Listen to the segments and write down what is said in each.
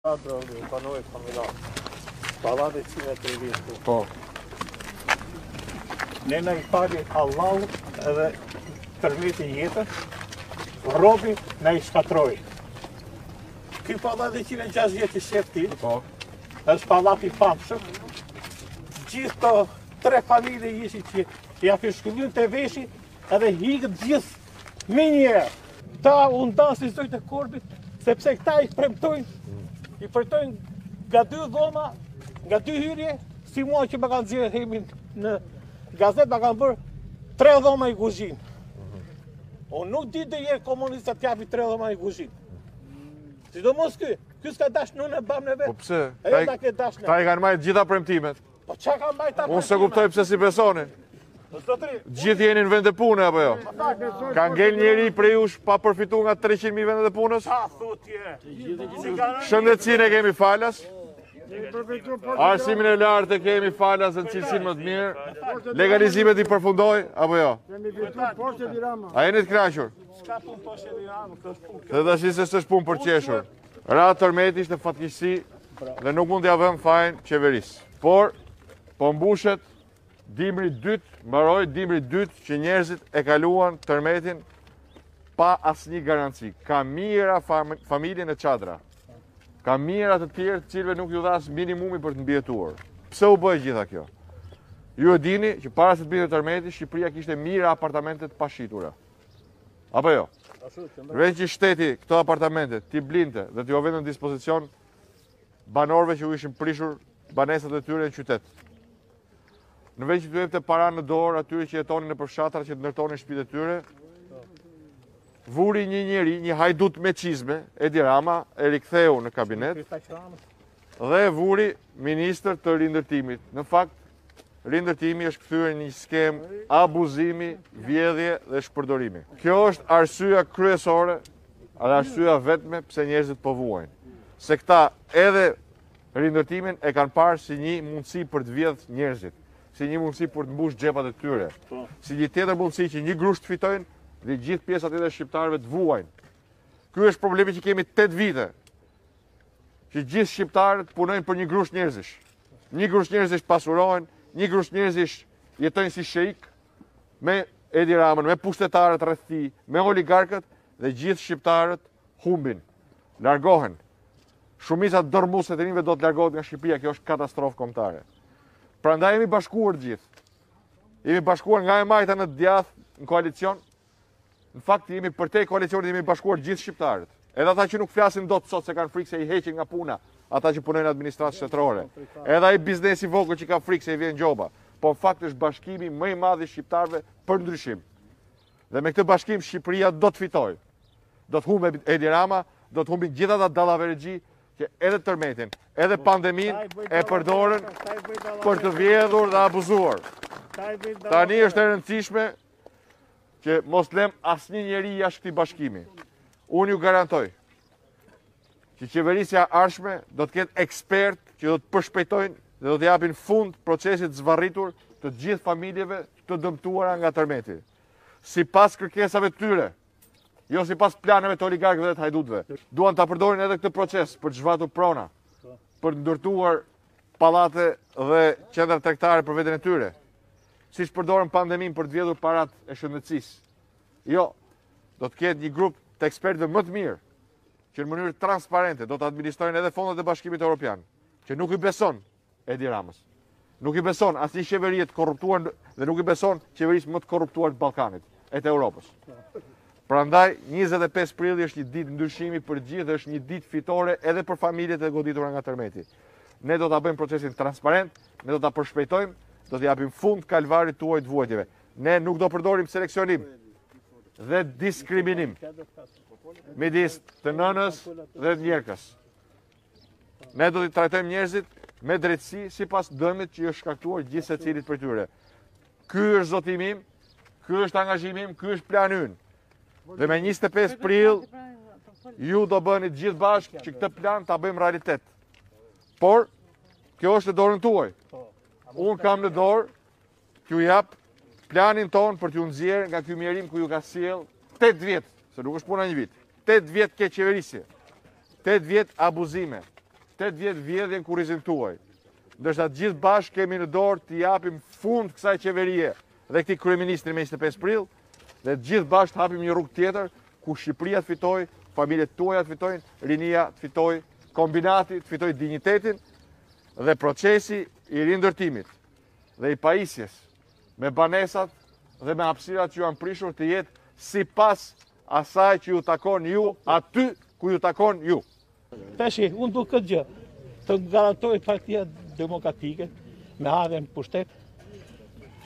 Banoj familiar. Pallate cime të rritë. Po. Ne na I fali Allahu edhe tërmeti jetës, robi na I shkatroi. Ky pallat 160 I shefti, Po. është pallat I famshëm. Gjithë të 3 familje ishin që ja fishkullin të veshi edhe hikët gjithë me njerë. Ta unë danë si të korbit, sepse këta I përtojnë nga 2 dhoma, nga 2 hyrje, si mua që më kanë zirë hemin në gazet, më kanë bërë 3 dhoma I kuzhinë. Unë nuk di dhejerë komunistat t'japi 3 dhoma I kuzhinë. Sidomos ky s'ka dash nënë e bam në vetë. Po pse? Ajo ta ke dash në. Ta I kanë marrë gjitha premtimet. Po qa ka mbajt ta Unë se kuptoj pse si besoni. Gjithë jeni në vend e pune apo jo? Ka ngel njeri prej jush pa përfitu nga 300.000 vendet e punës? Qa thutje? Shëndetësinë e kemi falas. Arsimin e lartë e kemi falas në cilësinë më të mirë. Legalizimet I përfundoj apo jo? A jeni të kënaqur? S'ka pun poshtë e Tiranë, kështë pun. Dhe tash se s'është punë për qeshur. Rahat tërmeti ishte fatkeqësi dhe nuk mund t'ja vëmë fajin qeverisë. Por po mbushet dimri 2, mbaroi dimri 2 që njerëzit e kaluan tërmetin pa asnjë garanci. Ka mira familjen e Çadra. Ka mira të tjerë të cilëve nuk ju dha as minimumi për të mbjetuar. Pse u bë gjitha kjo? Ju e dini që para se të binte tërmeti, Shqipëria kishte mira apartamente të pashitura. Apo jo? Veç që shteti këto apartamente t'i blinte dhe t'i vendon në dispozicion banorëve që u ishin prishur banesat e tyre në qytet. Në vend që t'u jepte para në dorë atyre që jetonin në përfshatra që të ndërtonin shtëpitë e tyre, vuri një njeri, një hajdut me çizme, Edi Rama, e riktheu në kabinet dhe vuri ministër të rindërtimit. Në fakt, rindërtimi është kthyer në një skemë abuzimi, vjedhje dhe shpërdorimi. Kjo është arsyeja kryesore, arsyeja vetme pse njerëzit po vuajnë. Se këta edhe rindërtimin e kanë parë si një mundësi për të vjedhur njerëzit, si një mundësi për të mbush xhepat e tyre, si një tjetër mundësi që një grusht fitojnë dhe gjithë pjesat e shqiptarëve të vuajnë. Ky është problemi që kemi 8 vite, që gjithë shqiptarët punojnë për një grusht njerëzish. Një grusht njerëzish pasurohen, një grusht njerëzish jetojnë si sheik, me Edi Ramën, me pushtetarët rreth tij, me oligarkët dhe gjithë shqiptarët humbin, largohen. Shumica dormuese të rinjve do të largohet nga Shqipëria, kjo është katastrofë kombëtare. Prandaj jemi bashkuar gjithë. Jemi bashkuar nga e majta në djath, në koalicion. Në fakt jemi përtej koalicionit, jemi bashkuar gjithë shqiptarët. Edhe ata që nuk flasin dot sot se kanë frikë se I heqin nga puna, ata që punojnë në administratë shtetërore. Edhe ai biznesi vogël që ka frikë se I vjen gjoba. Po në fakt është bashkimi më I madh I shqiptarëve për ndryshim. Dhe me këtë bashkim Shqipëria do të fitojë. Do të humbë Edi Rama, do të humbin gjithë ata dallaverëgji që edhe tërmetin, edhe pandeminë e përdorën për të vjedhur dhe abuzuar. Tani është e rëndësishme që mos lëm asnjë njeri jashtë këtij bashkimi. Unë ju garantoj që qeverisja e ardhshme do të ketë ekspert që do të përshpejtojnë dhe do të japin fund procesit të zvarritur të gjithë familjeve të dëmtuara nga tërmeti. Sipas kërkesave të tyre, jo sipas planeve të oligarkëve dhe të hajdutëve. Duan ta përdorin edhe këtë proces për të zhvatur prona, për të ndërtuar pallate dhe qendra tregtare për veten e tyre. Siç përdorën pandeminë për të vjedhur parat e shëndetësisë. Jo, do të ketë një grup të ekspertëve më të mirë që në mënyrë transparente do të administrojnë edhe fondet e Bashkimit Evropian, që nuk I beson Edi Ramës. Nuk I beson asnjë qeveri të korruptuar dhe nuk I beson qeverisë më të korruptuar të Ballkanit e të Europës. Prandaj 25 prilli është një ditë ndryshimi për gjithë dhe është një ditë fitore edhe për familjet e goditura nga tërmeti. Ne do ta bëjmë procesin transparent, ne do ta përshpejtojmë, do të japim fund kalvarit tuaj të vuajtjeve. Ne nuk do përdorim seleksionim dhe diskriminim midis të nënës dhe të njerëkës. Ne do të trajtojmë njerëzit me drejtësi sipas dëmit që është shkaktuar gjithë secilit prej tyre. Ky është zotimi im, ky është angazhimi im, ky është plani ynë. Dhe me 25 prill ju do bëni gjithë bashkë që këtë plan ta bëjmë realitet. Por kjo është në dorën tuaj. Unë kam në dorë t'ju jap planin ton për t'ju nxjerrë nga ky mjerim ku ju ka sjell 8 vjet, se nuk është puna një vit. 8 vjet keqeverisje. 8 vjet abuzime. 8 vjet vjedhjen kurrizin tuaj. Ndërsa gjithë bashkë kemi në dorë të japim fund kësaj qeverie dhe këtij kryeministri me 25 prill, dhe gjithë bashkë të hapim një rrugë tjetër ku Shqipëria të fitojë, familjet tuaja të fitojnë, rinia të fitojë, kombinati të fitojë dinjitetin dhe procesi i rindërtimit dhe i pajisjes me banesat dhe me hapësirat që janë prishur të jetë sipas asaj që ju takon ju, aty ku ju takon ju. Tashi, unë du këtë gjë, të garantoj Partia Demokratike, me ardhen pushtet,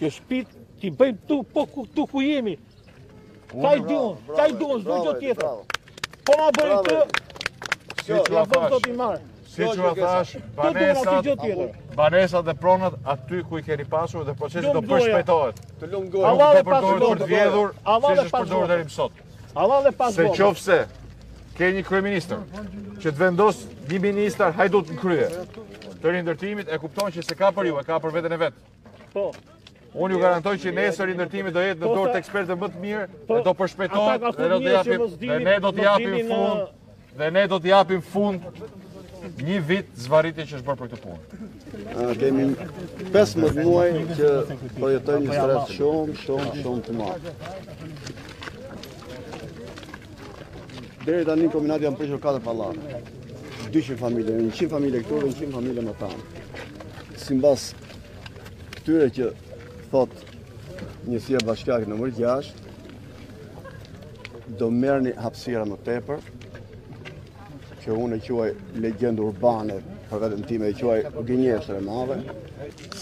që shpit t'i bëjmë tu, po tu ku jemi. Ka i duon, s'do gjë tjetër. Po ma bëjmë të, ja bëjmë të t'i marë. Si që a thash, banesat dhe pronat aty ku i keni pasur dhe procesi do përshpejtohet. Nuk do përdoret për të vjedhur, si që shpërdorur deri më sot. Se qofse ke një kryeministër që të vendos një ministër hajdut në krye të rindërtimit, e kupton që se ka për ju, e ka për veten e vet. Po. Unë ju garantoj që nesër rindërtimi do jetë në dorë të ekspertëve më të mirë, dhe do përshpejtohet dhe ne do t'i japim fund një vit zvarritje që është bërë për këtë punë. Kemi 15 muaj që përjetojmë një stres shumë të madh. Deri tani në kombinat janë prishur 4 pallate. 200 familje, 100 familje këtu dhe 100 familje më tanë. Simbas këtyre që thot njësia bashkiake nëmër 6, do merrni hapësira më tepër, që unë e quaj legjendë urbane, për vetëm time e quaj gënjeshtër e madhe.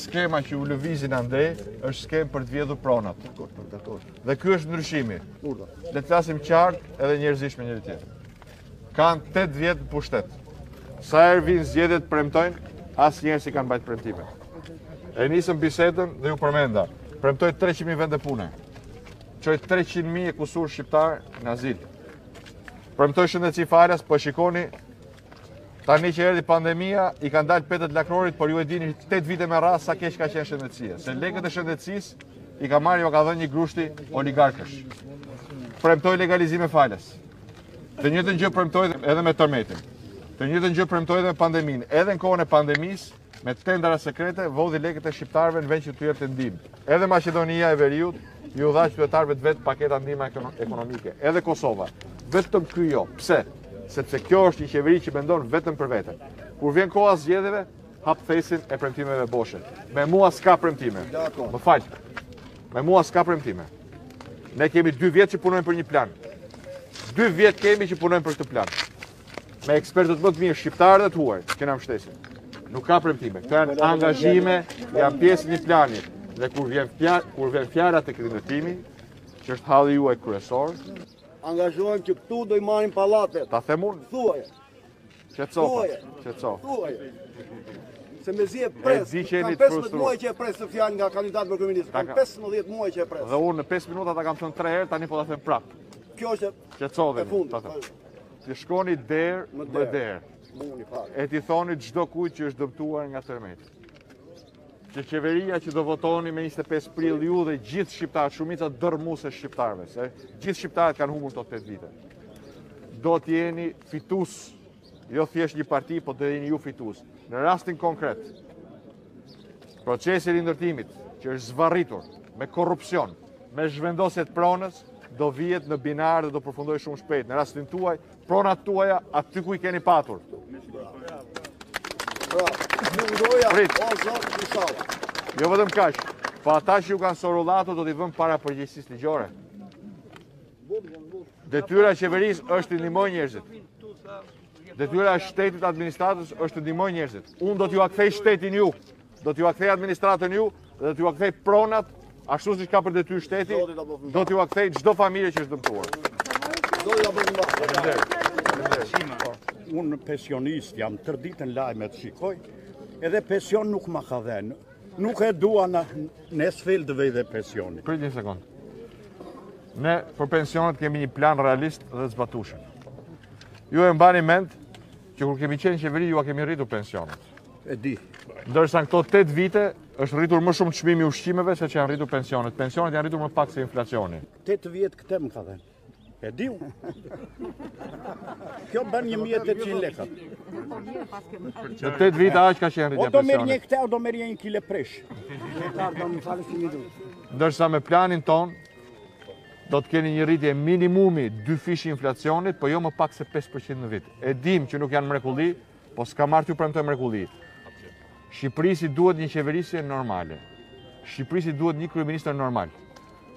Skema që u lëvizin andej është skem për të vjedhur pronat. Dhe ky është ndryshimi. Le të flasim qartë edhe njerëzisht me njëri tjetrin. Kanë 8 vjet në pushtet. Sa herë vinë zgjedhjet premtojnë, asnjëherë si kanë mbajtur premtime. E nisëm bisedën dhe ju përmenda. Premtoi 300.000 vende pune. Çoi 300.000 e kusur shqiptar në azil. Premtoj shëndetësi falas, po shikoni, tani që erdhi pandemia, i kanë dalë petët lakrorit, por ju e dini 8 vite me radhë sa keq ka qenë shëndetësia. Se lekët e shëndetësisë i ka marrë, jo ka dhënë një grushti oligarkësh. Premtoj legalizime falas. Të njëjtën gjë premtoj edhe me tërmetin. Të njëjtën gjë premtoj edhe me pandeminë. Edhe në kohën e pandemisë, me tendera sekrete, vodhi lekët e shqiptarëve në vend që t'u jepte ndihmë. Edhe Maqedonia e Veriut ju dha qytetarëve të vet paketa ndihmë ekonomike. Edhe Kosova. Vetëm ky jo. Pse? Sepse kjo është një qeveri që mendon vetëm për veten. Kur vjen koha zgjedhjeve, hap thesin e premtimeve boshe. Me mua s'ka premtime. Më fal. Me mua s'ka premtime. Ne kemi 2 vjet që punojmë për një plan. 2 vjet kemi që punojmë për këtë plan. Me ekspertët më të mirë shqiptarë dhe tuaj, që na mbështesin. Nuk ka premtime. Këto janë angazhime, janë pjesë e një plani. Dhe kur vjen fjala tek rindërtimi, që është halli juaj kryesor, angazhohem që këtu do i marrim pallatet. ta them unë, Thuaje. Qetëso. Thuaje. Se mezi e pres. Kam 15 muaj që e pres të fjalë nga kandidat për kryeminist. Kam 15 muaj që e pres. Dhe unë në 5 minuta ta kam thënë 3 herë, tani po ta them prap. Kjo është Qetëso dhe e fundit. ta them. Ti shkoni derë më derë. Muni fare. E ti thoni çdo kujt që është dëmtuar nga tërmeti. Që qeveria që do votoni me 25 prill ju dhe gjithë shqiptarët, shumica dërmuese shqiptarëve, se gjithë shqiptarët kanë humbur këto 8 vite. Do të jeni fitues, jo thjesht një parti, po do jeni ju fitues. Në rastin konkret, procesi i rindërtimit që është zvarritur me korrupsion, me zhvendosjet pronës, do vihet në binar dhe do përfundoj shumë shpejt. Në rastin tuaj, pronat tuaja aty ku i keni patur. Jo vetëm kaq, po ata që ju kanë sorullatur do t'i vëmë para përgjegjësisë ligjore. Detyra e qeverisë është të ndihmojë njerëzit. Detyra e shtetit administratës është të ndihmojë njerëzit. Unë do t'ju akthej shtetin ju, do t'ju akthej administratën ju dhe do t'ju akthej pronat, ashtu siç ka për detyrë shteti, do t'ju akthej çdo familje që është dëmtuar. Unë pensionist jam, tër ditën lajmet shikoj, edhe pension nuk ma ka dhenë. Nuk e dua në sfel të vej dhe pensioni. Prit një sekund. Ne për pensionet kemi një plan realist dhe zbatueshëm. Ju e mbani mend që kur kemi qenë qeveri ju a kemi rritur pensionet. E di. Ndërsa në këto 8 vite është rritur më shumë çmimi i ushqimeve se që janë rritur pensionet. Pensionet janë rritur më pak se inflacioni. 8 vjet këtë më ka dhenë. E diu. Kjo bën 1.800 lekë. Në 8 vite aq ka qenë O rritja do merr një pensionit. hektar, do merr 1 kile presh. Ndërsa me planin ton do të keni një rritje minimumi 2 fish inflacionit, po jo më pak se 5% në vit. E dim që nuk janë mrekulli, po s'ka marrë t'ju premtoj mrekulli. Shqipërisi duhet një qeverisje normale. Shqipërisi duhet një kryeministër normal.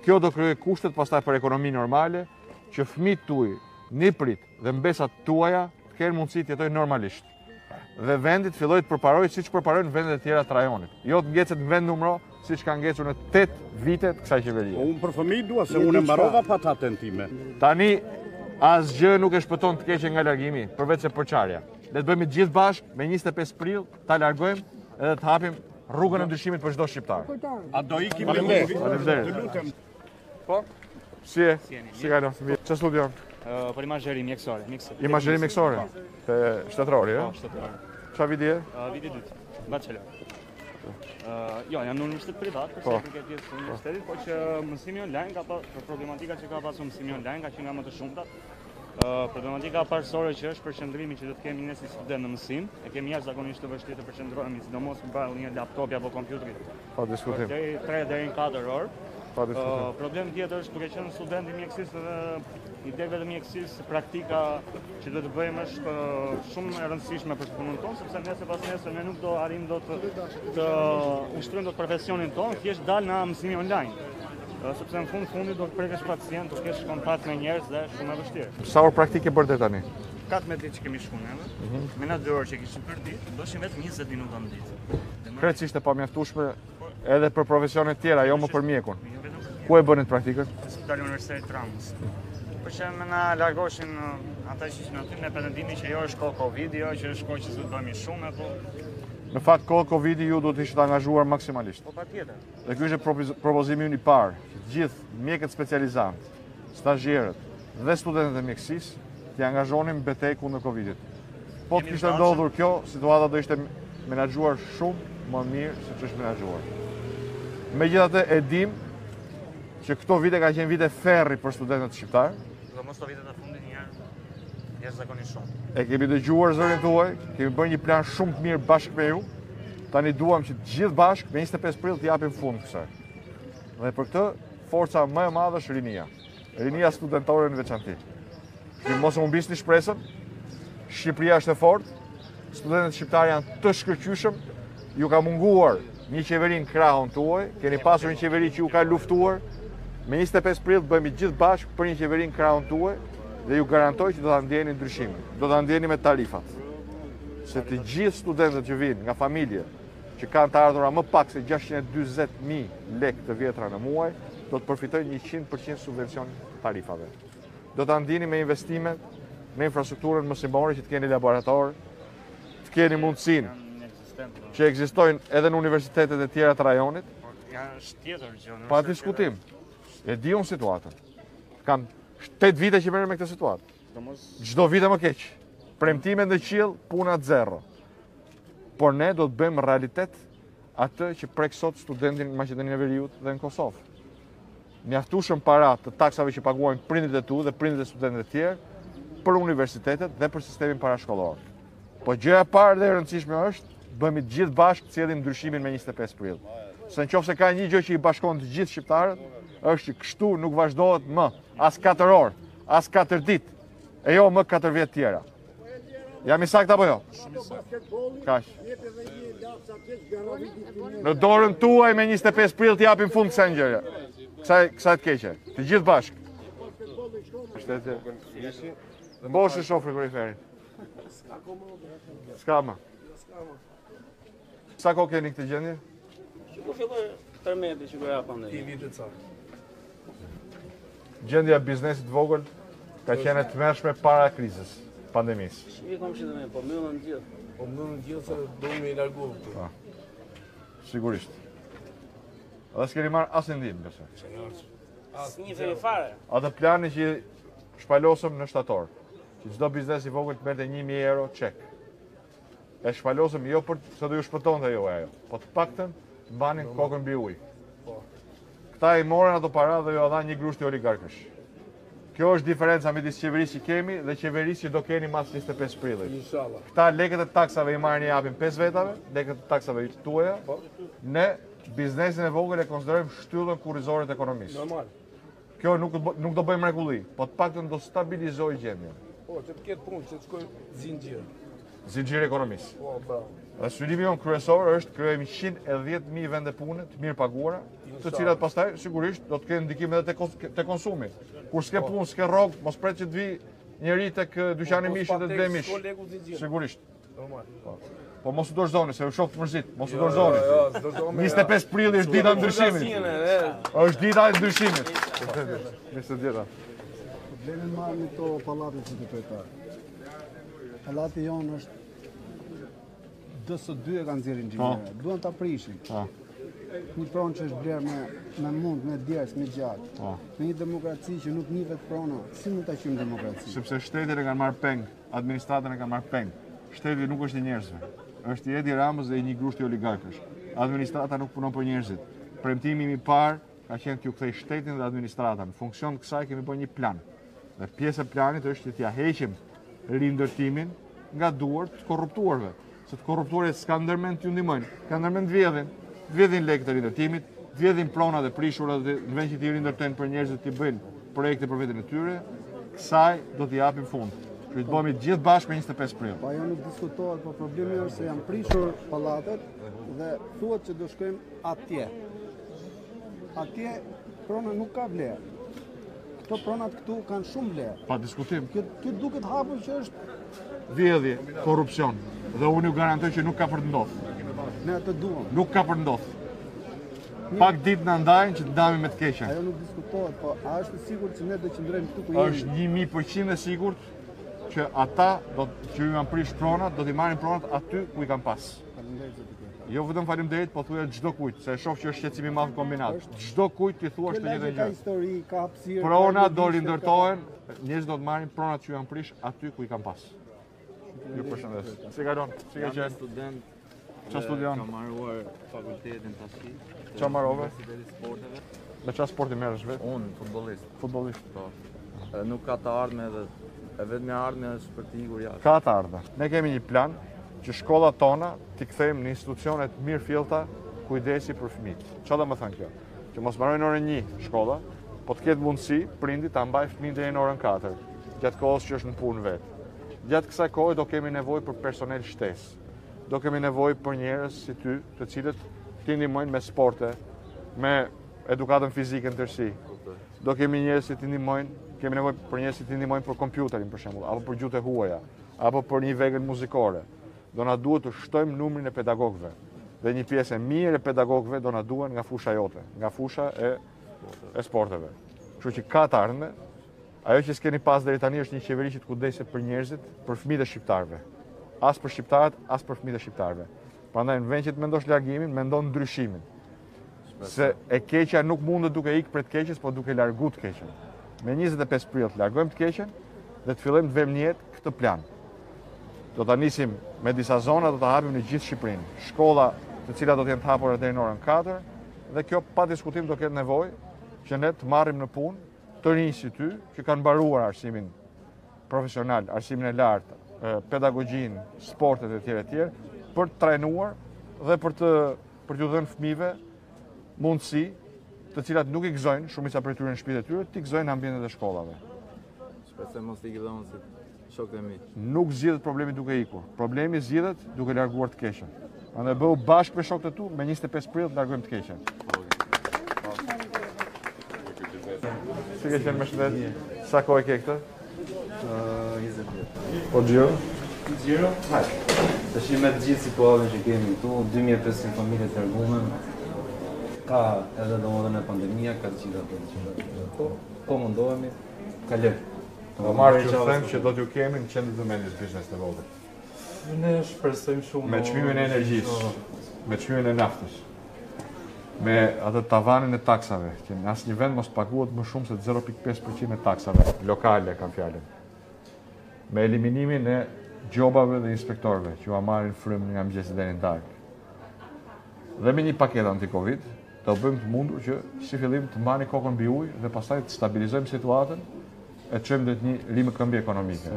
Kjo do krijojë kushtet pastaj për ekonomi normale, që fëmijët tuaj, niprit dhe mbesat tuaja të kenë mundësi të jetojnë normalisht. Dhe vendi të fillojë të përparojë siç përparojnë vendet e tjera të rajonit. Jo të ngecet në vend numro siç ka ngecur në 8 vite të kësaj qeverie. Unë për fëmijë dua se unë mbarova pataten time. Tani asgjë nuk e shpëton të keqe nga largimi, përveç se përçarja. Le të bëjmë të gjithë bashkë me 25 prill, ta largojmë edhe të hapim rrugën e ndryshimit për çdo shqiptar. A do ikim me Faleminderit. Të lutem. Po? Si e? Si ka do? Çfarë studion? Për imazheri mjekësore, mjekësi. Imazheri mjekësore. Te shtatrori, ëh? Shtatror. Çfarë viti je? Viti dytë, bachelor. Jo, jam në universitet privat, për sa i përket pjesës së universitetit, po që mësimi online ka për problematika që ka pasur mësimi online ka qenë nga më të shumtat. Problematika parësore që është përqendrimi që do të kemi ne si student në mësim, e kemi jashtëzakonisht të vështirë të përqendrohemi, sidomos përballë një laptopi apo kompjuterit. Pa diskutim. Deri 3 deri në 4 orë. Pa diskutim. Problemi tjetër është duke qenë student i mjekësisë dhe ideve të mjekësisë, praktika që do të bëjmë është shumë e rëndësishme për punën tonë, sepse nesër pas nesër ne nuk do arrim do të ushtrojmë dot profesionin tonë, thjesht dal nga mësimi online. Sepse në fundit do të prekësh pacient, do të kesh kontakt me njerëz dhe është shumë e vështirë. Sa orë praktike bërë deri tani? 14 ditë që kemi shkuar neve, me na 2 orë që kishim për ditë, doshim vetëm 20 minuta në ditë. Krejtësisht e pamjaftueshme edhe për profesionet tjera, jo më për mjekun. Ku e bënit praktikën? Spitali Universitarit Ramos. Për që me na largoshin ata që ishin aty, ne pretendimi që jo është kohë Covid, jo që është kohë që s'do të bëhemi shumë, po Në fakt, kohë Covid-i ju do të ishte angazhuar maksimalisht. po patjetër. Dhe ky është propozimi ynë i parë, që të gjithë mjekët specializantë, stazhierët dhe studentët e mjekësisë të angazhonin në betejë kundër Covidit. Po të kishte ndodhur kjo, situata do ishte menaxhuar shumë më mirë se ç'është menaxhuar. Megjithatë e dim që këto vite ka qenë vite ferri për studentët shqiptar. Do mos to vitet e fundit një herë jashtëzakonisht shumë. E kemi dëgjuar zërin tuaj, kemi bërë një plan shumë të mirë bashkë me ju. Tani duam që të gjithë bashkë me 25 prill të japim fund kësaj. Dhe për këtë forca më e madhe është rinia. Rinia studentore në veçanti. Që mos u humbisni shpresën. Shqipëria është e fortë. Studentët shqiptarë janë të shkëlqyshëm. Ju ka munguar një qeveri në krahun tuaj, keni pasur një qeveri që ju ka luftuar. Me 25 prill bëhemi gjithë bashkë për një qeveri në krahun tuaj dhe ju garantoj që do ta ndjeni ndryshimin. Do ta ndjeni me tarifat. Se të gjithë studentët që vinë nga familje që kanë të ardhura më pak se 640.000 lekë të vjetra në muaj, do të përfitojnë 100% subvencion tarifave. Do ta ndjeni me investimet në infrastrukturën mësimore që të keni laborator, të keni mundësinë që ekzistojnë edhe në universitetet e tjera të rajonit. Ja është tjetër gjë. Pa diskutim. E di unë situatën. Kam 8 vite që merrem me këtë situatë. Çdo vite më keq. Premtimet në qiell, puna zero. Por ne do të bëjmë realitet atë që prek sot studentin në Maqedoninë e Veriut dhe në Kosovë. Mjaftueshëm para të taksave që paguajnë prindrit e tu dhe prindrit e studentëve të tjerë për universitetet dhe për sistemin parashkollor. Po gjëja e parë dhe e rëndësishme është bëhemi të gjithë bashkë të cilësim ndryshimin me 25 prill. Se nëse ka një gjë që i bashkon të gjithë shqiptarët, është që kështu nuk vazhdohet më as 4 orë, as 4 ditë, e jo më 4 vjet tjera. Jam i saktë apo jo? Kaq. Në dorën tuaj me 25 prill të japim fund kësaj gjëje. Kësaj të keqe. Të gjithë bashkë. Shtete. Mbosh e shoh frigoriferin. S'ka më. Sa kohë keni këtë gjendje? Që ku filloj tërmeti që goja pandemi. Gjendja e biznesit vogël ka qenë e tmerrshme para krizës, pandemisë. Shqipë kom që të me, po mbyllën gjithë. Po mbyllën gjithë se do me i largu këtu. Sigurisht. Edhe s'keni marrë asnjë ndihmë, besoj. Asnjë fare fare. Atë plani që shpalosëm në shtator, që çdo biznes i vogël të merrte 1.000 euro çek. E shpalosëm jo për se do ju shpëtonte jo ajo, po të paktën të mbanin kokën mbi ujë. Këta i morën ato para dhe ju dha një grusht të oligarkësh. Kjo është diferenca midis qeverisë që kemi dhe qeverisë që do keni mas 25 prillit. Inshallah. Këta lekët e taksave i marrin i japin 5 vetave, lekët e taksave i tuaja. Ne biznesin e vogël e konsiderojmë shtyllën kurrizore të ekonomisë. Normal. Kjo nuk do bëjmë mrekulli, po të paktën do stabilizojë gjendjen. Po, që të ketë punë, që të shkojë zinxhir. Zinxhiri ekonomisë. Po, bravo. Dhe synimi jonë kryesor është krijojmë 110.000 vende pune të mirë paguara, të cilat pastaj sigurisht do të kenë ndikim edhe te konsumi. Kur s'ke punë, s'ke rrogë, mos pret që të vi njëri tek dyqani mishit dhe të blej mish. Sigurisht. Normal. Po mos u dorëzoni se u shoh të mërzit, mos u dorëzoni. 25 prilli është dita e ndryshimit. Është dita e ndryshimit. Nëse djeta. Problemin marrë me to pallatit që të kryetar. Pallati jonë është DS2 e kanë nxjerrë inxhinierë. Duan ta prishin. Një pronë që është blerë me mund, me djersë, me gjatë. Në një demokraci që nuk njihet prona, si mund ta quajmë demokraci? Sepse shtetin e kanë marrë peng, administratën e kanë marrë peng. Shteti nuk është i njerëzve. Është i Edi Ramës dhe i një grushti oligarkësh. Administrata nuk punon për njerëzit. Premtimi im i parë ka qenë t'ju kthej shtetin dhe administratën. Në funksion të kësaj kemi bërë një plan. Dhe pjesë e planit është që t'ja heqim rindërtimin nga duart të korruptuarve. Se të korruptuarit s'ka ndërmend t'ju ndihmojnë, ka ndërmend vjedhin lekë të rindërtimit, vjedhin pronat e prishura dhe në vend që t'i rindërtojnë për njerëzit t'i bëjnë projekte për veten e tyre, kësaj do t'i japim fund. Që të bëhemi gjithë bashkë me 25 prill. Po ajo nuk diskutohet, po problemi është se janë prishur pallatet dhe thuhet që do shkojmë atje. Atje prona nuk ka vlerë. Këto pronat këtu kanë shumë vlerë. Pa diskutim. Kjo duket hapur që është Vjedhje, korrupsion. Dhe unë ju garantoj që nuk ka për të ndodhur. ne atë duam. Nuk ka për të ndodhur. Pak ditë na ndajnë që të ndajmë me të keqen. Ajo nuk diskutohet, po a është i sigurt që ne do qëndrojmë këtu ku jemi? Është 1000% e sigurt që ata që ju kanë prish pronat, do t'i marrin pronat aty ku i kanë pas. Faleminderit zoti kryetar. Jo vetëm faleminderit, po thuaj çdo kujt, se e shoh që është shqetësim i madh në kombinat. Çdo kujt ti thuash të njëjtën Ka gjë. histori, ka hapësirë. Prona ka do lobishte, rindërtohen, njerëzit do të marrin pronat që ju kanë prish aty ku i kanë pas. Ju përshëndes. Si kalon? Si ka qenë? Student. Çfarë studion? Kam marruar fakultetin tash. Çfarë marrove? Universiteti Sporteve. Me çfarë sporti merresh vetë? Unë futbollist. Futbollist. Po. Nuk ka të ardhme edhe e vetmja ardhme është për të ikur jashtë. Ka të ardhme. Ne kemi një plan që shkollat tona t'i kthejmë në institucione të mirë fillta kujdesi për fëmijët. Çfarë do të thënë kjo? Që mos mbarojnë orën 1 shkolla, po të ketë mundësi prindi ta mbaj fëmijën deri në orën 4, gjatë kohës që është në punë vetë. Gjatë kësaj kohe do kemi nevojë për personel shtesë. Do kemi nevojë për njerëz si ty, të cilët t'i ndihmojnë me sporte, me edukatën fizike në tërësi. Do kemi njerëz që t'i ndihmojnë, kemi nevojë për njerëz që t'i ndihmojnë për kompjuterin për shembull, apo për gjuhët e huaja, apo për një vegël muzikore. Do na duhet të shtojmë numrin e pedagogëve. Dhe një pjesë e mirë e pedagogëve do na duhen nga fusha jote, nga fusha e sporteve. Kështu që ka të ardhme. Ajo që s'keni pas deri tani është një qeveri që të kujdeset për njerëzit, për fëmijët e shqiptarëve. As për shqiptarët, as për fëmijët e shqiptarëve. Prandaj në vend që të mendosh largimin, mendon ndryshimin. Se e keqja nuk mundet duke ikë prej të keqes, po duke largu të keqen. Me 25 prill të largojmë të keqen dhe të fillojmë të vëmë në jetë këtë plan. Do ta nisim me disa zona, do ta hapim në gjithë Shqipërinë. Shkolla të cilat do të jenë të hapura deri në orën 4 dhe kjo pa diskutim do ketë nevojë që ne të marrim në punë të rinj si ty, që kanë mbaruar arsimin profesional, arsimin e lartë, pedagogjinë, sportet e tjera, për të trajnuar dhe për t'u dhënë fëmijëve mundësi, të cilat nuk i gëzojnë shumica prej tyre në shtëpitë e tyre, t'i gëzojnë ambientet e shkollave. Shpresoj mos t'i gëzojnë si shokët e mi. Nuk zgjidhet problemi duke ikur. Problemi zgjidhet duke larguar të keqen. Prandaj bëu bashkë me shokët e tu, me 25 prill të largojmë të keqen. Si ke qenë me shëndet? Sa kohë ke këtë? 20 vjet. Po Xhiro? Xhiro? Tash me të gjithë situatën që kemi këtu, 2500 familje të larguara. Ka edhe domodin e pandemia, ka të gjitha ato. Po mundohemi, ka lehtë. Do marrë që them që do t'ju kemi në qendër të mendjes biznes të vogël. Ne shpresojmë shumë Me çmimin e energjisë, me çmimin e naftës, me atë tavanin e taksave, që në asnjë vend mos paguhet më shumë se 0.5% e taksave lokale, kam fjalën. Me eliminimin e gjobave dhe inspektorëve që u marrin frymën nga mëngjesi deri në darkë. Dhe me një paketë anti-Covid, do bëjmë të mundur që si fillim të mbani kokën mbi ujë dhe pastaj të stabilizojmë situatën e çojmë në një limë këmbje ekonomike.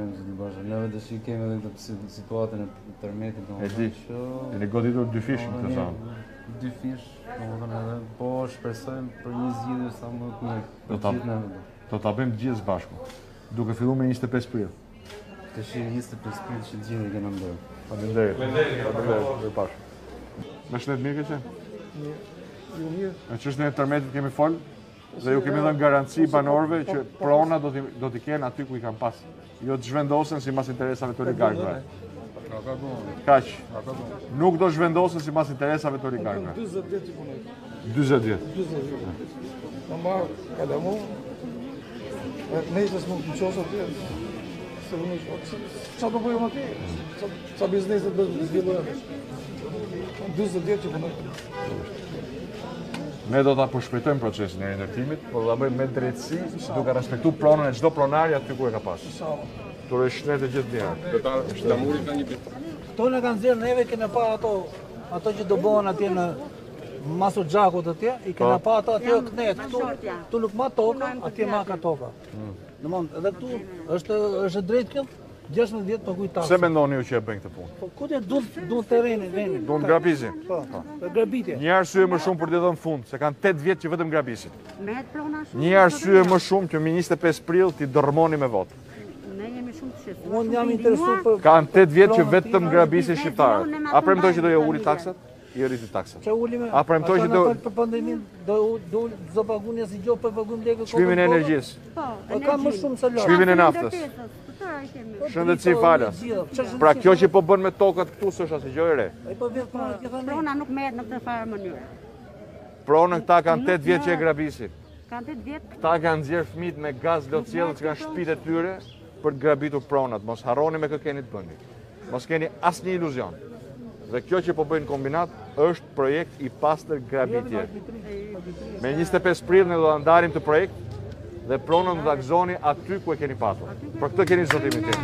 Neve tash kemi edhe këtë situatën e tërmetit, E di, jeni goditur dy fish në këtë zonë. Dy fish, domethënë edhe po shpresojmë për një zgjidhje sa më të mirë. Do ta bëjmë gjithë së bashku. Duke filluar me 25 prill. Tash 25 prill që gjithë kemi në dorë. Faleminderit. Mirupafshim. Me shëndet mirë që? Ju mirë. Në çështën e tërmetit kemi fol dhe ju kemi dhënë garanci banorëve që prona do t'i kenë aty ku i kanë pas. Jo të zhvendosen sipas interesave të oligarkëve. Kaq. Nuk do zhvendosen sipas interesave të oligarkëve. 40 vjet që punoj. 40 vjet. 40 vjet. Më marr kalamu. Nesër më qosë atje. Se unë çfarë do bëjmë atje? Çfarë biznesi do të zhvillojmë? 40 vjet që punoj. Ne do ta përshpejtojmë procesin e rindërtimit, por do ta bëjmë me drejtësi, duke respektuar pronën e çdo pronari aty ku e ka pas. Turoj shëndet e gjithë njerëz. Këto në kanë zirë neve, kena pa ato që do bëhen atje në masu gjakut atje, i kena pa ato atje kënet, këtu nuk ma toka, atje ma ka toka. Domthon, edhe këtu është drejt kjo, 16 vjet për kujt taksë. Pse mendoni ju që e bëjnë këtë punë? Po ku duan terrenin, venin. Duan grabisin. Po, për grabitje. Një arsye më shumë për të dhënë fund, se kanë 8 vjet që vetëm grabisin. Merret prona shumë. Një arsye më shumë që 25 prill ti dërmoni me votë. Ne jemi shumë të shqetësuar. Unë jam interesuar për Kanë 8 vjet që vetëm grabisin shqiptarët. A premtoj që do ja uli taksat? I rriti taksat. Çe ulime. A premtoj që do për pandeminë do zopaguni as gjë për paguim lekë. Shkrimin e energjisë. Po, ka më shumë se lart. Shkrimin e naftës. Shëndetësi falas. Pra kjo që po bën me tokat këtu s'është asnjë gjë e re. Ai po vjen prona që thonë. Prona nuk merret në këtë farë mënyrë. Pronën këta kanë 8 vjet që e grabisin. Kanë 8 vjet. Këta kanë nxjerr fëmijët me gaz lotësiell që kanë shtëpitë e tyre për të grabitur pronat. Mos harroni me kë keni të bëni. Mos keni asnjë iluzion. Dhe kjo që po bëjnë kombinat është projekt i pastër grabitje. Me 25 prill ne do ta ndalim të projekt dhe pronën do ta gëzoni aty ku e keni patur. Për këtë keni zotimin tim.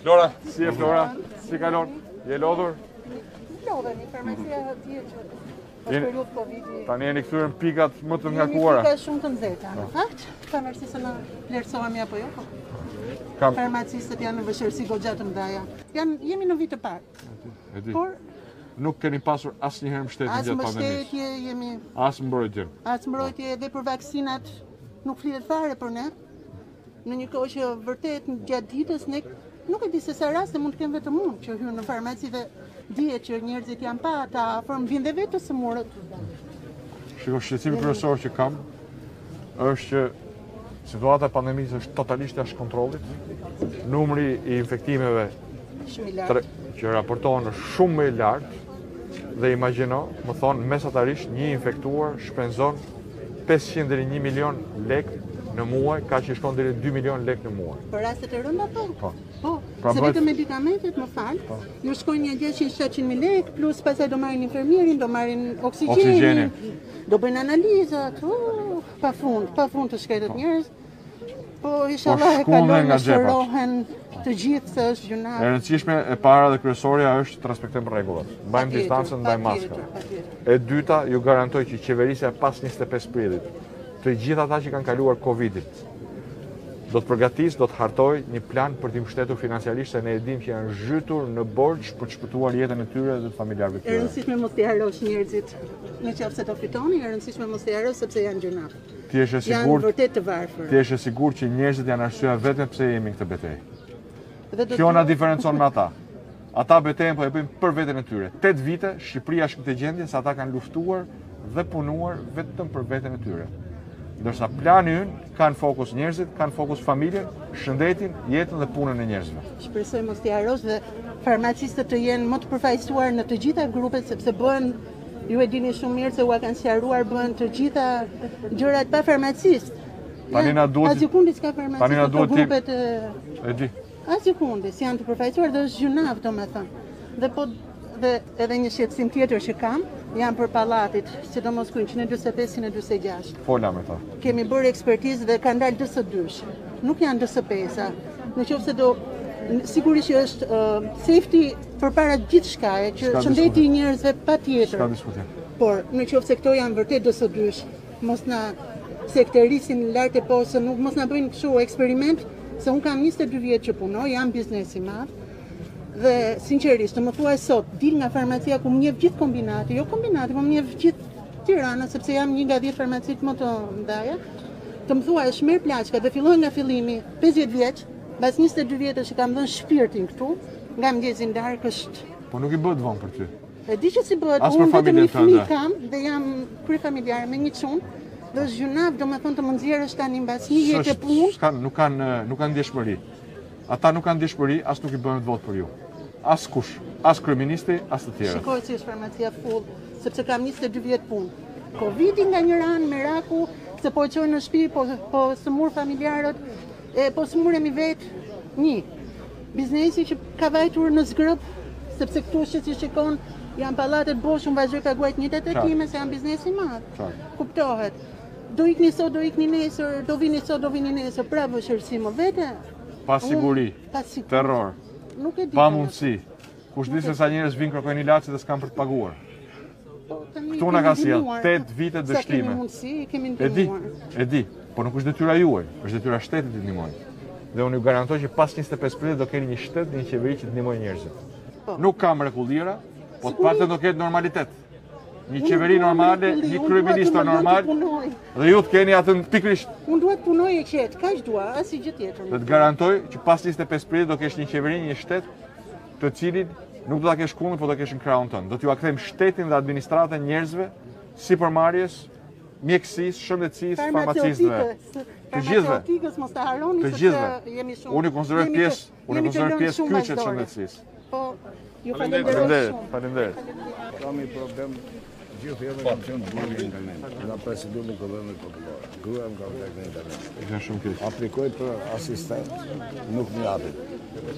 Flora, si e Flora? Si kalon? Je lodhur? Lodhemi, farmacia atje që pas periudhë Covid-i. Tani jeni kthyer në pikat më të ngarkuara. Pika shumë të nxehta. Në fakt, farmacisë na vlerësohemi apo jo? Farmacistët janë në vështirësi goxha të mëdha. Jemi në vit të parë. Por nuk keni pasur asnjëherë mbështetje gjatë pandemisë. As mbështetje jemi. As mbrojtje. As mbrojtje edhe për vaksinat nuk flitet fare për ne. Në një kohë që vërtet gjatë ditës ne nuk e di se sa raste mund të kem vetëm unë që hyn në farmaci dhe dihet që njerëzit janë pa ata afër, vjen dhe vetë sëmurët. Shiko, shqetësimi kryesor që kam është që situata e pandemisë është totalisht jashtë kontrollit. Numri i infektimeve që raportohen është shumë më i lartë dhe imagjino, më thonë mesatarisht një infektuar shpenzon 500 deri 1 milion lek në muaj, ka që shkon deri 2 milion lek në muaj. Për rastet e rënda po? Po. Pra se vetëm medikamentet, më fal, ju shkojnë një 600-700.000 lek, plus pastaj do marrin infermierin, do marrin oksigjenin, do bëjnë analizat, pa fund të shkretët njerëz. Po inshallah e kalojnë në shërohen të gjithë se është gjuna. E rëndësishme e para dhe kryesorja është të respektojmë rregullat. Mbajmë distancën, mbajmë maskën. E dyta, ju garantoj që qeverisja pas 25 prillit, të gjithë ata që kanë kaluar Covidit, do të përgatisë, do të hartoj një plan për t'i mbështetur financiarisht, se ne e dim që janë zhytur në borxh për të shpëtuar jetën e tyre dhe të familjarëve të tyre. E rëndësishme mos t'i harrosh njerëzit, nëse do fitoni, e rëndësishme mos t'i harrosh sepse janë gjuna. Janë vërtet të varfër. Ti je sigurt që njerëzit janë arsyeja vetëm pse jemi në këtë betejë. Kjo na diferencon me ata. Ata betejën po e bëjnë për veten e tyre. 8 vite Shqipëria është në këtë gjendje se ata kanë luftuar dhe punuar vetëm për veten e tyre. Ndërsa plani ynë kanë fokus njerëzit, kanë fokus familjen, shëndetin, jetën dhe punën e njerëzve. Shpresoj mos t'i harrosh dhe farmacistët të jenë më të përfaqësuar në të gjitha grupet sepse bëhen, ju e dini shumë mirë se u kanë sqaruar, bëhen të gjitha gjërat pa farmacist. Tani na duhet. Asgjë s'ka farmacist. Tani na duhet grupet e di. Asgjë janë të përfaqësuar dhe është gjunav domethënë. Dhe po dhe edhe një shqetësim tjetër që kam, janë për pallatit, sidomos ku 145-146. Fola me ta. Kemi bërë ekspertizë dhe kanë dalë DS2, nuk janë DS5-a. Nëse do sigurisht që është safety përpara gjithçkaje, që shëndeti i njerëzve patjetër. S'ka diskutim. Por nëse këto janë vërtet DS2, mos na se këtë rrisin lart e posë, nuk mos na bëjnë kështu eksperiment, se unë kam 22 vjet që punoj, jam biznesi i madh. Dhe sinqerisht, të më thuaj sot, dil nga farmacia ku më njeh gjithë kombinati, jo kombinati, po më njeh gjithë Tirana, sepse jam një nga 10 farmacit më të ndaja, të më thuaj është merr plaçka dhe filloj nga fillimi, 50 vjeç, mbas 22 vjetësh që kam dhënë shpirtin këtu, nga mëngjesi ndark është. Po nuk i bëhet vonë për ty. E di që si bëhet, As për unë vetëm familjen një fëmijë tënde. kam dhe jam kryefamiljare me një çun, dhe është gjunaf, domethënë të më nxjerrësh tani mbas një jetë punë. Nuk kanë ndjeshmëri. Ata nuk kanë ndjeshmëri, as nuk i bëhen votë për ju. As kush, as kryeministri, as të tjerët. Shikoj si është farmacia full, sepse kam 22 vjet punë. Covidi nga një ran, meraku, se po e çoj në shtëpi, po sëmur familjarët, po sëmuremi vetë, një. Biznesi që ka vajtur në zgrëp, sepse këtu që si shikon, janë pallatet bosh, unë vazhdoj ka guajt një të takime, se janë biznesi i madh. Kuptohet. Do ikni sot, do ikni nesër, do vini sot, do vini nesër, pra vëshërsi më vete. Pa siguri, terror, pa mundësi. Kush di se sa njerëz vinë kërkojnë ilaçe dhe s'kan për të paguar. Këtu na ka sjell 8 vite dështime. E di, po nuk është detyra juaj, është detyra shtetit të ndihmojë. Dhe unë ju garantoj që pas 25 prillit do keni një shtet dhe një qeveri që të ndihmojë njerëzit. Nuk ka mrekullira, po të paktën do ketë normalitet. Një qeveri normale, një kryeministër normal, dhe ju të keni atë pikërisht. Unë duhet punoj e qetë, kaq dua, as i gjë tjetër. Dhe të garantoj që pas 25 prillit do kesh një qeveri, një shtet, të cilin nuk do ta kesh kundër, po do kesh në krahun tënd. Do t'ju akthejmë shtetin dhe administratën njerëzve, sipërmarrjes, mjekësisë, shëndetësisë, farmacisëve. Të gjithëve. Të gjithëve. Unë i konsideroj pjesë kyçe të shëndetësisë. Po, ju falenderoj shumë. Faleminderit. Kam një problem gjithë edhe kam qenë burri në internet. Nga presidiumi i Kuvendit Kombëtar. Gruaja më ka vdekur në internet. Është shumë keq. Aplikoj për asistent, nuk më japin.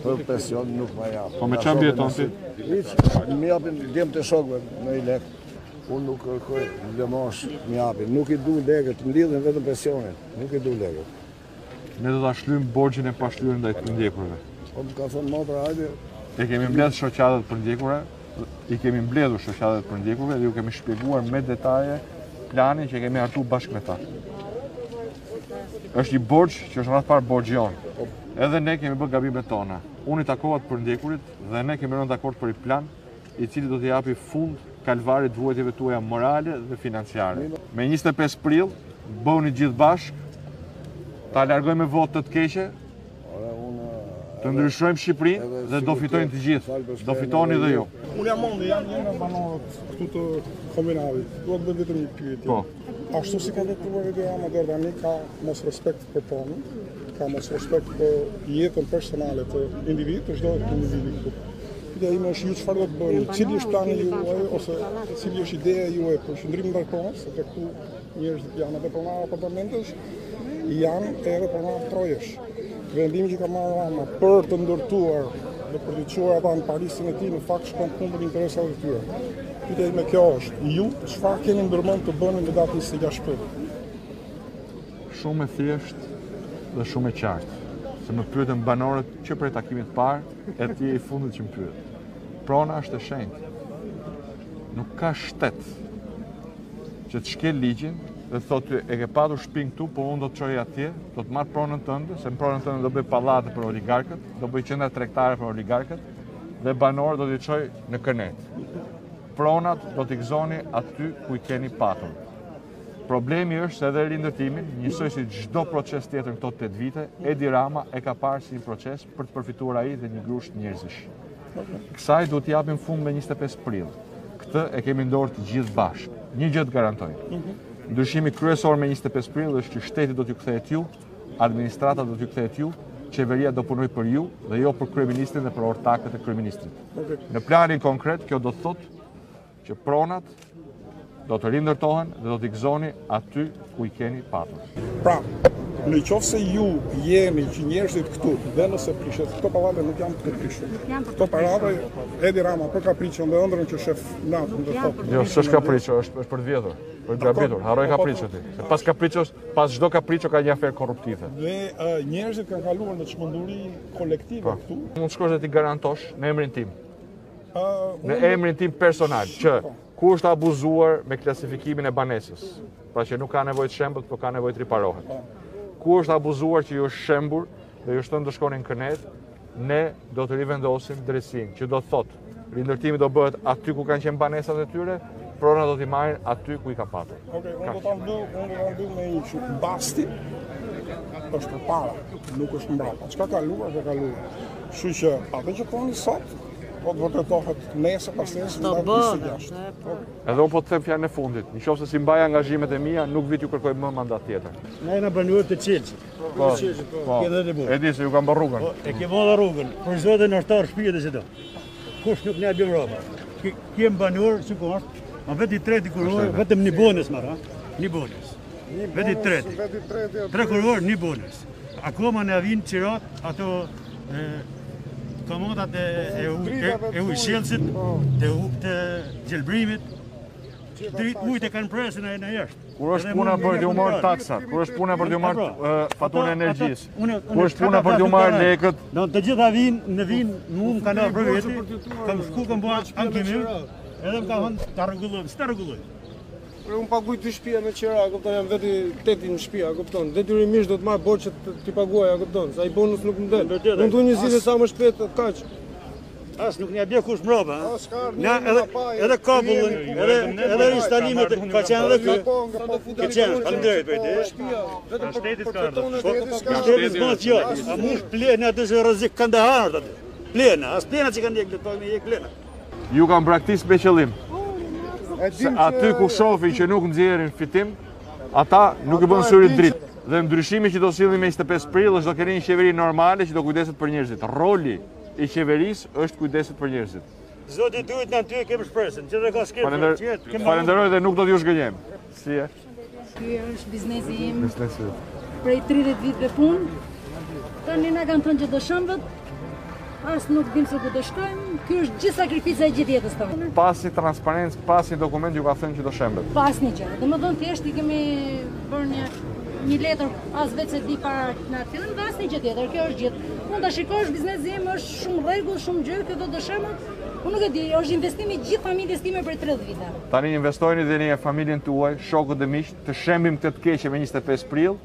Për pension nuk më japin. Po me çfarë mjeton ti? Më japin djem të shokëve në i lek. Unë nuk kërkoj lëmosh më japin. Nuk i du lekët, më lidhin vetëm pensionin. Nuk i du lekët. Ne do ta shlym borxhin e pashlyer ndaj të ndjekurve. Po më ka thonë motra, hajde. E kemi mbledh shoqatat për ndjekurve, i kemi mbledhur shoqatat për ndjekurve dhe ju kemi shpjeguar me detaje planin që kemi hartuar bashkë me ta. Është një borxh që është rreth parë borxhi jon. Edhe ne kemi bërë gabimet tona. Unë i takova të përndjekurit dhe ne kemi rënë dakord për një plan i cili do t'i japi fund kalvarit vuajtjeve tuaja morale dhe financiare. Me 25 prill bëuni gjithë bashkë, ta largojmë me votë të keqe, të ndryshojmë Shqipërinë dhe do fitojnë të gjithë. Do fitoni dhe ju. Unë jam Mondi, jam një nga banorët këtu të kombinatit. Duhet bëj vetëm një pyetje. Po. Ashtu si ka vepruar Edi Rama deri tani, ka mos respekt për punën, ka mos respekt për jetën personale të individit, të çdo individi këtu. Pyetja ime është ju çfarë do të bëni? Cili është plani juaj ose cili është ideja juaj për qëndrimin ndaj punës, sepse këtu njerëzit janë edhe pronarë apartamentesh, janë edhe pronarë trojesh. Vendimi që ka marrë Rama për të ndërtuar dhe për të çuar ata në parisin e tij në fakt shkon kundër interesave të tyre. Pyetja ime kjo është, ju çfarë keni ndërmend të bëni në datën 26 prill? Shumë e thjeshtë dhe shumë e qartë. Se më pyetën banorët që prej takimit parë e tje i fundit që më pyet. Prona është e shenjtë. Nuk ka shtet që të shkel ligjin dhe të thotë e ke patur shtëpinë këtu, po unë do të çoj atje, do të marr pronën tënde, se në pronën tënde do bëj pallate për oligarkët, do bëj qendra tregtare për oligarkët dhe banorët do t'i çoj në Kënet. Pronat do t'i gëzoni aty ku i keni patur. Problemi është se edhe rindërtimin, njësoj si çdo proces tjetër në këto 8 vite, Edi Rama e ka parë si një proces për të përfituar ai dhe një grusht njerëzish. Kësaj duhet t'i japim fund me 25 prill. Këtë e kemi ndorë të gjithë bashkë. Një gjë të garantoj. Ndryshimi kryesor me 25 prill është që shteti do t'ju kthehet ju, administrata do t'ju kthehet ju, qeveria do punoj për ju dhe jo për kryeministrin dhe për ortakët e kryeministrit. Në planin konkret, kjo do të thotë që pronat do të rindërtohen dhe do t'i gëzoni aty ku i keni patur. Pra, në qoftë se ju jeni që njerëzit këtu dhe nëse prishet, këto pallate nuk janë të prishur. Këto pallate Edi Rama për kapriçon dhe ëndrrën që shef natën dhe thotë. Jo, s'është kapriço, është për të vjedhur. Për të gabitur, harroj kapriço ti. Se pas kapriços, pas çdo kapriço ka një aferë korruptive. Dhe njerëzit kanë kaluar në çmenduri kolektive këtu. Mund të shkosh dhe ti garantosh në emrin tim. Në emrin tim personal që Ku është abuzuar me klasifikimin e banesës, pra që nuk ka nevojë të shembut, por ka nevojë të riparohet. Ku është abuzuar që ju është shembur dhe ju shton të shkonin në Kënet, ne do të rivendosim drejtsinë, që do të thotë, rindërtimi do bëhet aty ku kanë qenë banesat e tyre, prona do t'i marrin aty ku i ka patur. Okej, unë do ta mbyll me një kështu. Basti është përpara, nuk është mbrapa. Çka ka kaluar, ka kaluar. Kështu që atë që thoni sot, po të vërtetohet nesër pas nesër në datën 26. Edhe unë po të them fjalën e fundit. Nëse si mbaj angazhimet e mia, nuk vit ju kërkoj më mandat tjetër. Ne jena banuar të Çelçit. Po. E di se ju kam bërë rrugën. E ke vënë rrugën. Për zotin ortar shtëpi dhe çdo. Kush nuk ne bëm rroba. Kem banuar sikur është. Ma veti treti kuror, vetëm një bonus marr, ha? Një bonus. Veti treti. Tre kuror, një bonus. Akoma ne vin qirat ato komodat e ujësjelësit, të gjelbrimit, ujtë e kanë presën e në jashtë. Kur është puna për t'ju marrë taksat, kur është puna për t'ju marrë faturën e energjisë, kur është puna për t'ju marrë lekët. Të gjitha vinë, mu më kanë për veti, kam shku kam bua ankimim, edhe më ka thonë ta rregullojmë, s'ta rregullojmë. Unë paguaj 2 shtëpia me qira, kupton, jam veti 8 në shtëpia, kupton. Detyrimisht do të marr borxhet t'i paguaja, kupton. Sa i bonus nuk më del. Unë duhet një zile sa më shpejt kaq. As nuk ne bie kush mbrapa, ha. Na edhe kabullin, edhe instalimet ka qenë edhe ky. Ka qenë, faleminderit për ide. Vetëm shtetit ka ardhur. Shteti s'mos jo. A mund plenë atë se rrezik Kandahar atë. Plena, as plena që kanë jek të me jek plena. Ju kam braktisë me qëllim. Se aty ku shohin që nuk nxjerrin fitim, ata nuk i bën syrit dritë. Dhe ndryshimi që do sillim me 25 prill është do keni një qeveri normale që do kujdeset për njerëzit. Roli i qeverisë është kujdeset për njerëzit. Zoti duhet na ty kem shpresën, që dhe ka skep. Falenderoj dhe nuk do t'ju zgënjem. Si e? Ky është biznesi im. Biznesi. Prej 30 viteve punë. Tani na kanë thënë që do shëmbët. As nuk dim se ku do shkojmë. Ky është gjithë sakrifica e gjithë jetës tonë. Pasi transparencë, pasi dokument ju ka thënë që do shembet. Pas një gjë. Domethënë thjesht i kemi bërë një letër as vetë se di para na fillim dhe as një gjë tjetër. Kjo është gjithë. Mund ta shikosh biznesi im është shumë rregull, shumë gjë, këto do shembet. Unë nuk e di, është investimi i gjithë familjes time për 30 vite. Tani investojni dhe një familjen tuaj, shokët dhe miqt, të shembim këtë të keqe me 25 prill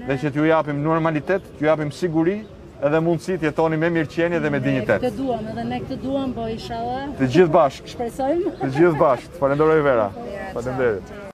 dhe që t'ju japim normalitet, t'ju japim siguri edhe mundësi të jetoni me mirëqenie dhe me dinjitet. Ne këtë duam, edhe ne këtë duam, po inshallah. Të gjithë bashkë. Shpresojmë. Të gjithë bashkë. Falenderoj Vera. Faleminderit.